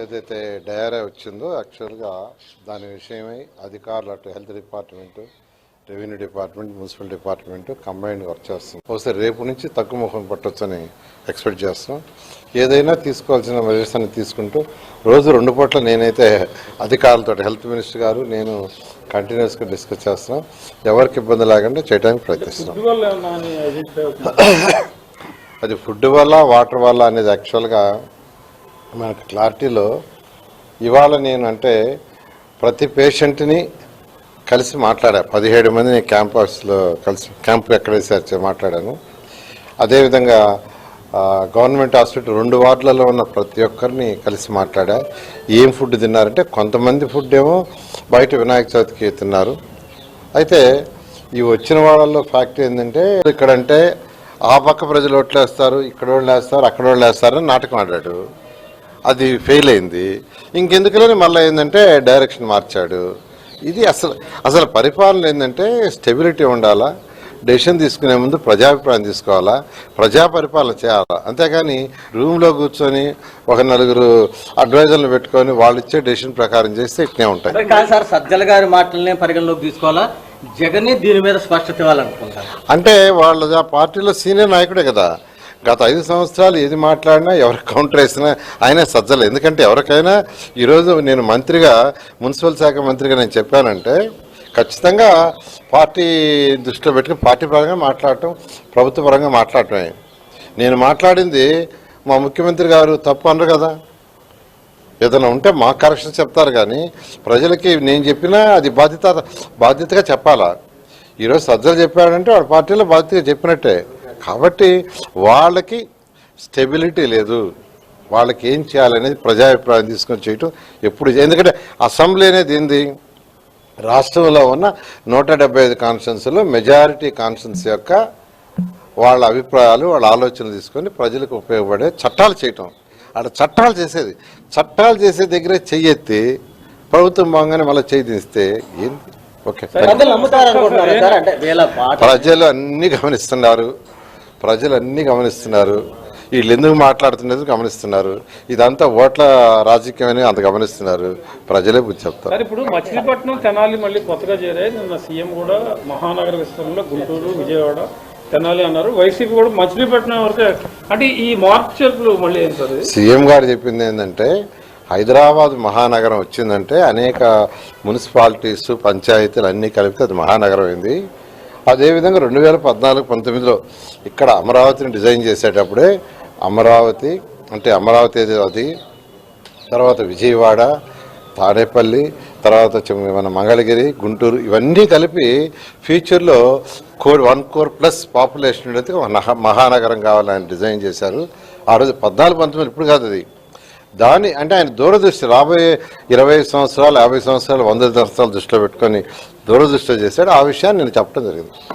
ఏదైతే డయారా వచ్చిందో యాక్చువల్గా దాని విషయమై అధికారులు అటు health department, revenue department, municipal department combined work చేస్తుంది. ఒకసారి రేపు నుంచి తగ్గుముఖం పట్టొచ్చని ఎక్స్పెక్ట్ చేస్తున్నాం. ఏదైనా తీసుకోవాల్సిన మెజర్స్ అని తీసుకుంటూ రోజు 2 పూట్ల నేనైతే అధికారులతో హెల్త్ మినిస్టర్ గారు నేను కంటిన్యూస్గా డిస్కస్ చేస్తున్నాం. ఎవరికి ఇబ్బంది లేకుండా చేయడానికి ప్రయత్నిస్తున్నాం. అది ఫుడ్ వల్ల వాటర్ వల్ల అనేది యాక్చువల్గా మనకు క్లారిటీలో ఇవాళ నేను అంటే ప్రతి పేషెంట్ని కలిసి మాట్లాడా. 17 మందిని క్యాంప్ ఆఫీస్లో కలిసి క్యాంప్ ఎక్కడ వేసారు మాట్లాడాను. అదేవిధంగా గవర్నమెంట్ హాస్పిటల్ 2 వార్డులలో ఉన్న ప్రతి ఒక్కరిని కలిసి మాట్లాడా. ఏం ఫుడ్ తిన్నారంటే కొంతమంది ఫుడ్ ఏమో బయట వినాయక చవితికి తిన్నారు. అయితే ఈ వచ్చిన వాళ్ళలో ఫ్యాక్ట్ ఏంటంటే ఇక్కడంటే ఆ పక్క ప్రజలు ఓట్లేస్తారు, ఇక్కడ వాళ్ళు వేస్తారు, అక్కడ వాళ్ళు వేస్తారని నాటకం ఆడాడు. అది ఫెయిల్ అయింది. ఇంకెందుకులేని మళ్ళీ ఏంటంటే డైరెక్షన్ మార్చాడు. ఇది అసలు పరిపాలన ఏంటంటే స్టెబిలిటీ ఉండాలా, డెసిషన్ తీసుకునే ముందు ప్రజాభిప్రాయం తీసుకోవాలా, ప్రజా పరిపాలన చేయాలా. అంతేగాని రూమ్లో కూర్చొని ఒక 4 అడ్వైజర్లు పెట్టుకొని వాళ్ళు ఇచ్చే డెసిషన్ ప్రకారం చేస్తే ఇట్నే ఉంటాయి. సార్ సజ్జల గారి మాటలనే పరిగణలోకి తీసుకోవాలా, జగన్ దీని మీద స్పష్టత ఇవ్వాలనుకుంటారు. అంటే వాళ్ళ పార్టీలో సీనియర్ నాయకుడే కదా. గత 5 సంవత్సరాలు ఏది మాట్లాడినా ఎవరు కౌంటర్ వేసినా ఆయన సజ్జలు. ఎందుకంటే ఎవరికైనా ఈరోజు నేను మంత్రిగా, మున్సిపల్ శాఖ మంత్రిగా నేను చెప్పానంటే ఖచ్చితంగా పార్టీ దృష్టిలో పెట్టుకుని పార్టీ పరంగా మాట్లాడటం, ప్రభుత్వ పరంగా మాట్లాడటమే. నేను మాట్లాడింది మా ముఖ్యమంత్రి గారు తప్పు అనరు కదా. ఏదైనా ఉంటే మా కరెక్షన్ చెప్తారు కానీ ప్రజలకి నేను చెప్పినా అది బాధ్యతగా చెప్పాలా. ఈరోజు సజ్జలు చెప్పాడంటే వాడి పార్టీలో బాధ్యతగా చెప్పినట్టే. కాబట్టి వాళ్ళకి స్టెబిలిటీ లేదు. వాళ్ళకి ఏం చేయాలనేది ప్రజాభిప్రాయం తీసుకొని చేయటం ఎప్పుడు. ఎందుకంటే అసెంబ్లీ అనేది ఏంది, రాష్ట్రంలో ఉన్న 175 కాన్స్టిట్యున్సీలో మెజారిటీ కాన్స్టిట్యున్సీ యొక్క వాళ్ళ అభిప్రాయాలు, వాళ్ళ ఆలోచనలు తీసుకొని ప్రజలకు ఉపయోగపడే చట్టాలు చేయటం. అక్కడ చట్టాలు చేసే దగ్గరే చెయ్యెత్తి ప్రభుత్వం బాగానే మళ్ళీ చేయి తీస్తే ఏంది? ఓకే, ప్రజలు అన్నీ గమనిస్తున్నారు. వీళ్ళు ఎందుకు మాట్లాడుతున్నది గమనిస్తున్నారు. ఇదంతా ఓట్ల రాజకీయం అని అంత గమనిస్తున్నారు. ప్రజలే బుద్ధి చెప్తారు. ఇప్పుడు మచిలీపట్నం, తెనాలి మళ్ళీ కొత్తగా చేరాయి. నిన్న సీఎం కూడా మహానగర విస్తరణలో గుంటూరు, విజయవాడ, తెనాలి అన్నారు. వైసీపీ కూడా మచిలీపట్నం వరకు అంటే ఈ మార్పు చేర్పులు మళ్ళీ ఏం సార్? సీఎం గారు చెప్పింది ఏంటంటే హైదరాబాద్ మహానగరం వచ్చిందంటే అనేక మున్సిపాలిటీస్, పంచాయతీలు అన్నీ కలిపితే అది మహానగరం అయింది. అదేవిధంగా 2014-19లో ఇక్కడ అమరావతిని డిజైన్ చేసేటప్పుడే అమరావతి అంటే అమరావతి అది, తర్వాత విజయవాడ, తాడేపల్లి, తర్వాత మన మంగళగిరి, గుంటూరు ఇవన్నీ కలిపి ఫ్యూచర్లో 1 crore ప్లస్ పాపులేషన్ ఉండేది మహానగరం కావాలని డిజైన్ చేశారు. ఆ రోజు 14-19 ఇప్పుడు కాదు అది. దాన్ని అంటే ఆయన దూరదృష్టి రాబోయే 20 సంవత్సరాలు, 50 సంవత్సరాలు, 100 సంవత్సరాలు దృష్టిలో పెట్టుకొని దూరదృష్టిలో చేశాడు. ఆ విషయాన్ని నేను చెప్పడం జరిగింది.